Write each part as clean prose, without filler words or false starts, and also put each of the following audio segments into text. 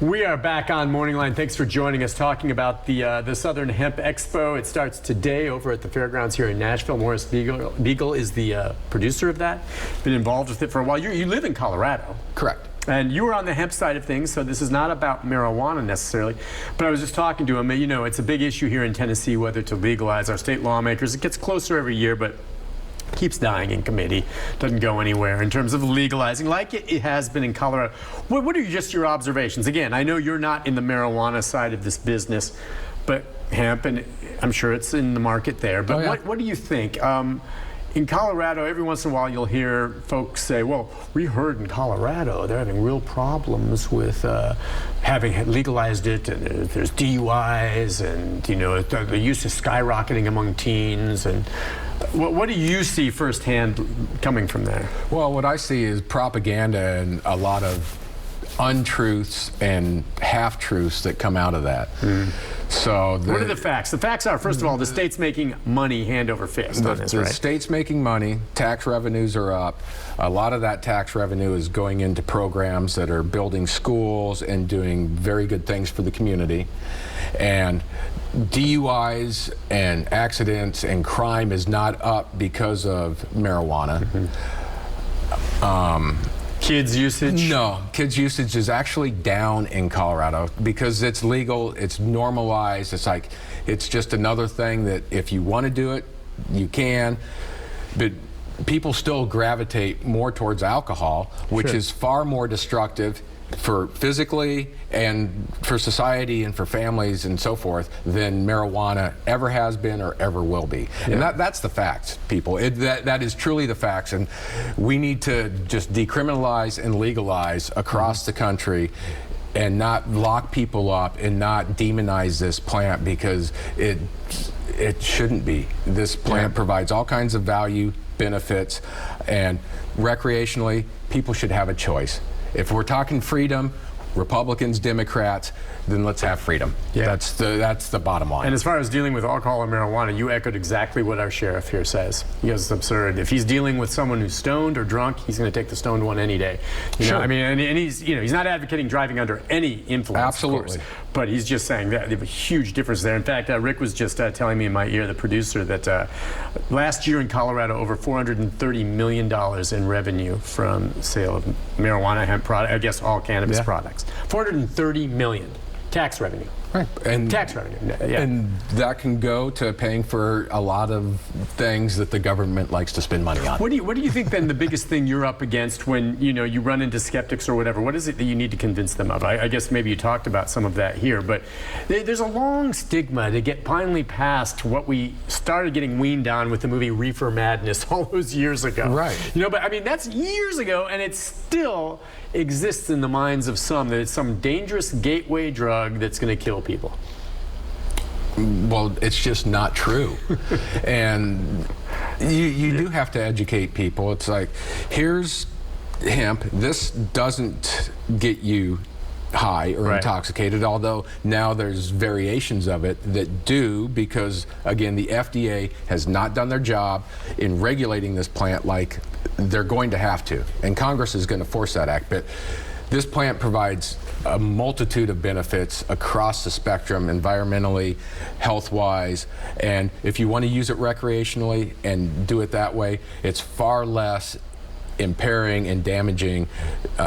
We are back on Morning Line. Thanks for joining us, talking about the Southern Hemp Expo. It starts today over at the fairgrounds here in Nashville. Morris Beegle is the producer of that. Been involved with it for a while. You live in Colorado. Correct. And you were on the hemp side of things, so this is not about marijuana necessarily. But I was just talking to him. You know, it's a big issue here in Tennessee whether to legalize. Our state lawmakers, it gets closer every year, but keeps dying in committee, doesn't go anywhere in terms of legalizing like it has been in Colorado. What are just your observations? Again, I know you're not in the marijuana side of this business, but hemp, and I'm sure it's in the market there. But what do you think? In Colorado, every once in a while you'll hear folks say, well, we heard in Colorado they're having real problems with having legalized it, and there's DUIs, and you know the use is skyrocketing among teens. And what do you see firsthand coming from there? Well, what I see is propaganda and a lot of untruths and half-truths that come out of that. So what are the facts? The facts are, first of all, the state's making money hand over fist on this, right? The state's making money, tax revenues are up. A lot of that tax revenue is going into programs that are building schools and doing very good things for the community. And DUIs and accidents and crime is not up because of marijuana. Kids usage? No, kids usage is actually down in Colorado because it's legal, it's normalized, it's just another thing that if you want to do it, you can, but people still gravitate more towards alcohol, which is far more destructive for physically and for society and for families and so forth than marijuana ever has been or ever will be. And that's the facts, people. That is truly the facts, and we need to just decriminalize and legalize across the country and not lock people up and not demonize this plant because it shouldn't be. This plant provides all kinds of value, benefits, and recreationally, people should have a choice. If we're talking freedom, Republicans, Democrats, then let's have freedom. That's the bottom line. And as far as dealing with alcohol and marijuana, you echoed exactly what our sheriff here says. He goes, it's absurd. If he's dealing with someone who's stoned or drunk, he's going to take the stoned one any day. You know, I mean, and he's, you know, he's not advocating driving under any influence. Absolutely. Of course, but he's just saying that there's a huge difference there. In fact, Rick was just telling me in my ear, the producer, that last year in Colorado, over $430 million in revenue from sale of marijuana, hemp product, I guess all cannabis products. 430 million tax revenue. Right. And tax revenue. And that can go to paying for a lot of things that the government likes to spend money on. What do you think then the biggest thing you're up against when you run into skeptics or whatever? What is it that you need to convince them of? I guess maybe you talked about some of that here, but there's a long stigma to get finally past what we started getting weaned on with the movie Reefer Madness all those years ago. Right. You know, but I mean that's years ago, and it still exists in the minds of some that it's some dangerous gateway drug that's going to kill people. Well, it's just not true. And you do have to educate people. It's like, here's hemp. This doesn't get you high or intoxicated, although now there's variations of it that do, because again, the FDA has not done their job in regulating this plant like they're going to have to, and Congress is going to force that act. But this plant provides a multitude of benefits across the spectrum, environmentally, health-wise, and if you want to use it recreationally and do it that way, it's far less impairing and damaging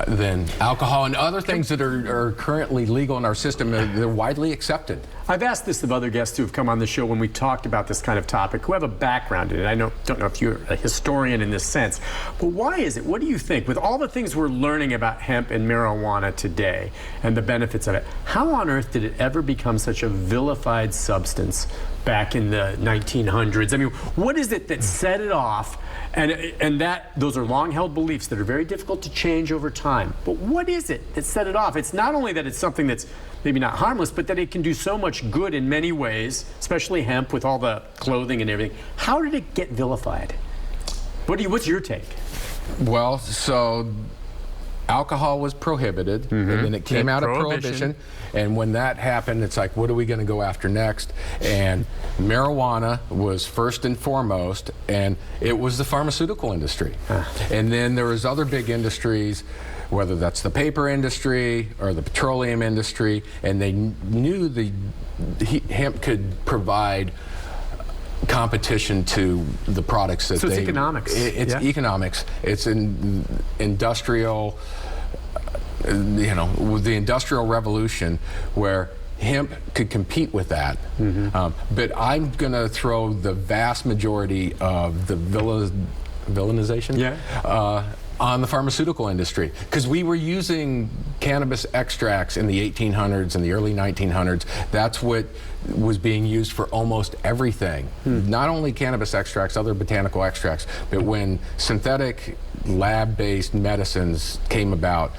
than alcohol and other things that are currently legal in our system. They're widely accepted. I've asked this of other guests who have come on the show when we talked about this kind of topic, who have a background in it. I don't know if you're a historian in this sense, but why is it? What do you think? With all the things we're learning about hemp and marijuana today and the benefits of it, how on earth did it ever become such a vilified substance back in the 1900s? I mean, what is it that set it off? And those are long-held beliefs that are very difficult to change over time. But what is it that set it off? It's not only that it's something that's maybe not harmless, but that it can do so much good in many ways, especially hemp with all the clothing and everything. How did it get vilified? What's your take? Well, so alcohol was prohibited, and then it came out of prohibition. And when that happened, it's like, what are we going to go after next? And marijuana was first and foremost, and it was the pharmaceutical industry. And then there was other big industries whether that's the paper industry or the petroleum industry, and they knew the hemp could provide competition to the products that so it's economics. It's economics. It's in industrial, with the Industrial Revolution, where hemp could compete with that. But I'm going to throw the vast majority of the villainization on the pharmaceutical industry, because we were using cannabis extracts in the 1800s and the early 1900s. That's what was being used for almost everything. Not only cannabis extracts, other botanical extracts, but when synthetic lab-based medicines came about,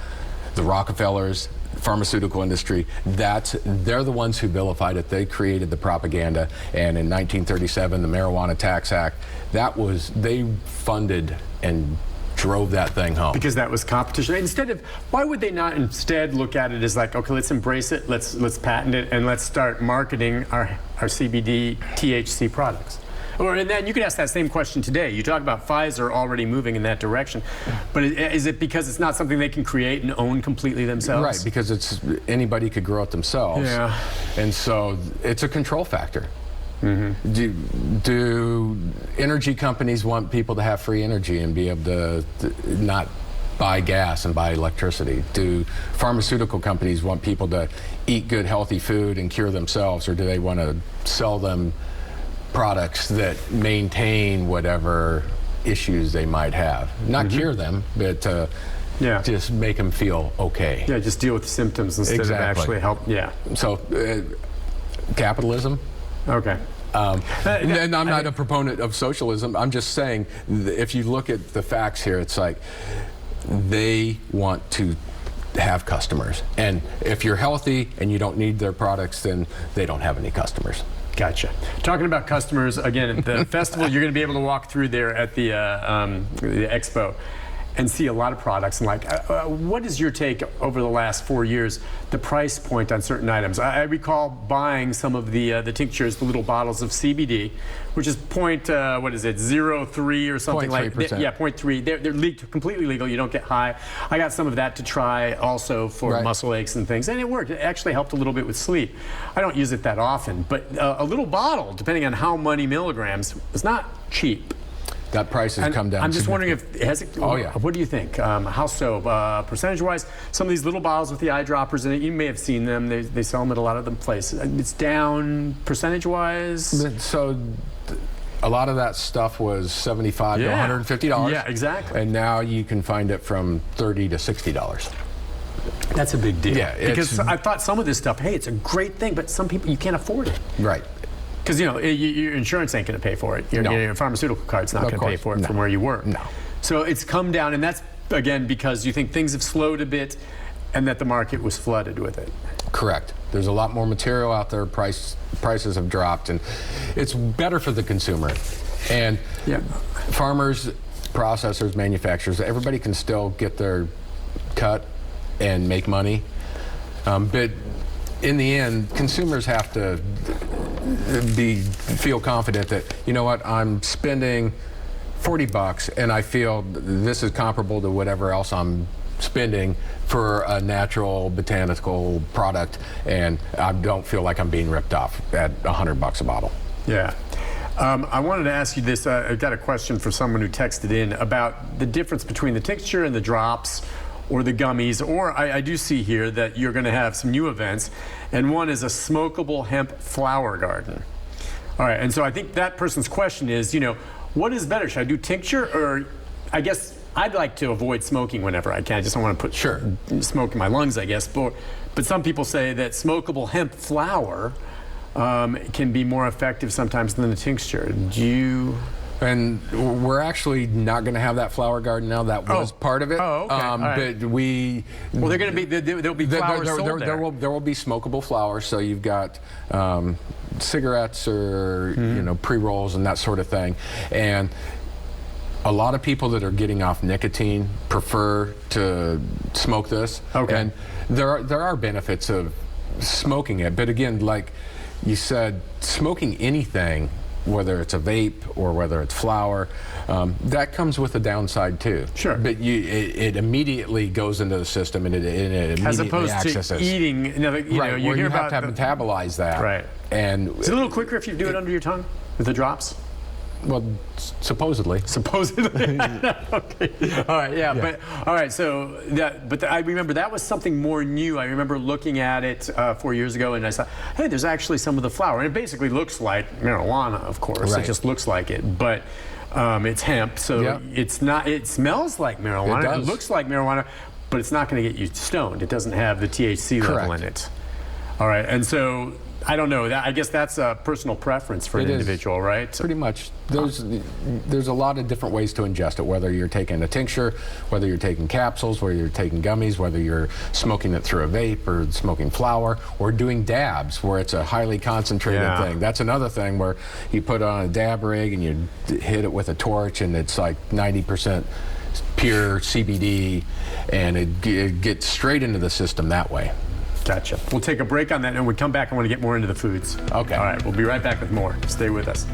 the Rockefellers, pharmaceutical industry, they're the ones who vilified it. They created the propaganda, and in 1937, the Marijuana Tax Act, they funded and drove that thing home. Because that was competition. Why would they not instead look at it as like, okay, let's embrace it, let's patent it, and let's start marketing our CBD THC products? And then you could ask that same question today. You talk about Pfizer already moving in that direction, but is it because it's not something they can create and own completely themselves? Right, because anybody could grow it themselves. Yeah. And so it's a control factor. Do energy companies want people to have free energy and be able to not buy gas and buy electricity? Do pharmaceutical companies want people to eat good, healthy food and cure themselves, or do they want to sell them products that maintain whatever issues they might have? Not cure them, but just make them feel okay. Yeah, just deal with the symptoms instead of actually help. Yeah. So, capitalism. Okay. And I'm not a proponent of socialism. I'm just saying, if you look at the facts here, it's like they want to have customers. And if you're healthy and you don't need their products, then they don't have any customers. Gotcha. Talking about customers, again, at the festival, you're going to be able to walk through there at the expo and see a lot of products. And what is your take over the last 4 years, the price point on certain items? I recall buying some of the tinctures, the little bottles of CBD, which is 0.03 or something like that. Yeah, 0.3. They're completely legal. You don't get high. I got some of that to try also for muscle aches and things, and it worked. It actually helped a little bit with sleep. I don't use it that often, but a little bottle, depending on how many milligrams, is not cheap. That price has come down. I'm just wondering if has it. Oh yeah. What do you think? How so? Percentage-wise, some of these little bottles with the eyedroppers in it, you may have seen them. They sell them at a lot of them places. It's down percentage-wise. So a lot of that stuff was $75 to $150. Yeah, exactly. And now you can find it from $30 to $60. That's a big deal. Yeah, because I thought some of this stuff, hey, it's a great thing, but some people, you can't afford it. Right. Because your insurance ain't going to pay for it. Your pharmaceutical card's not going to pay for it from where you were. No. So it's come down, and that's again because you think things have slowed a bit, and that the market was flooded with it. Correct. There's a lot more material out there. Prices have dropped, and it's better for the consumer. And farmers, processors, manufacturers, everybody can still get their cut and make money, but in the end, consumers have to feel confident that, you know what, I'm spending $40 and I feel this is comparable to whatever else I'm spending for a natural botanical product, and I don't feel like I'm being ripped off at $100 a bottle. Yeah. I wanted to ask you this. I got a question for someone who texted in about the difference between the tincture and the drops, or the gummies, or I do see here that you're going to have some new events, and one is a smokable hemp flower garden. All right, and so I think that person's question is, what is better? Should I do tincture, or I guess I'd like to avoid smoking whenever I can. I just don't want to put smoke in my lungs, I guess. But some people say that smokable hemp flower can be more effective sometimes than the tincture. Do you? And we're actually not going to have that flower garden now. That was part of it. Oh, okay. But we... Well, they're going to be... There'll be flowers sold there. There will be smokable flowers. So you've got cigarettes or pre-rolls and that sort of thing. And a lot of people that are getting off nicotine prefer to smoke this. Okay. And there are benefits of smoking it. But again, like you said, smoking anything whether it's a vape or whether it's flower, that comes with a downside too. Sure. But it immediately goes into the system and it immediately As opposed accesses. to eating, you know, Right, you where hear you have about to metabolize that. Right. And Is it a little quicker if you do it under your tongue with the drops? well, supposedly. Supposedly. Okay. All right. Yeah. But all right. So I remember that was something more new. I remember looking at it 4 years ago, and I saw, hey, there's actually some of the flower, and it basically looks like marijuana, of course. Right. It just looks like it, but it's hemp, so it's not. It smells like marijuana. It does. It looks like marijuana, but it's not going to get you stoned. It doesn't have the THC level in it. All right. And so I don't know. I guess that's a personal preference for an individual, right? Pretty much. There's a lot of different ways to ingest it, whether you're taking a tincture, whether you're taking capsules, whether you're taking gummies, whether you're smoking it through a vape or smoking flower, or doing dabs where it's a highly concentrated thing. That's another thing where you put it on a dab rig and you hit it with a torch and it's like 90% pure CBD, and it gets straight into the system that way. Gotcha. We'll take a break on that, and when we come back, I want to get more into the foods. Okay. All right. We'll be right back with more. Stay with us.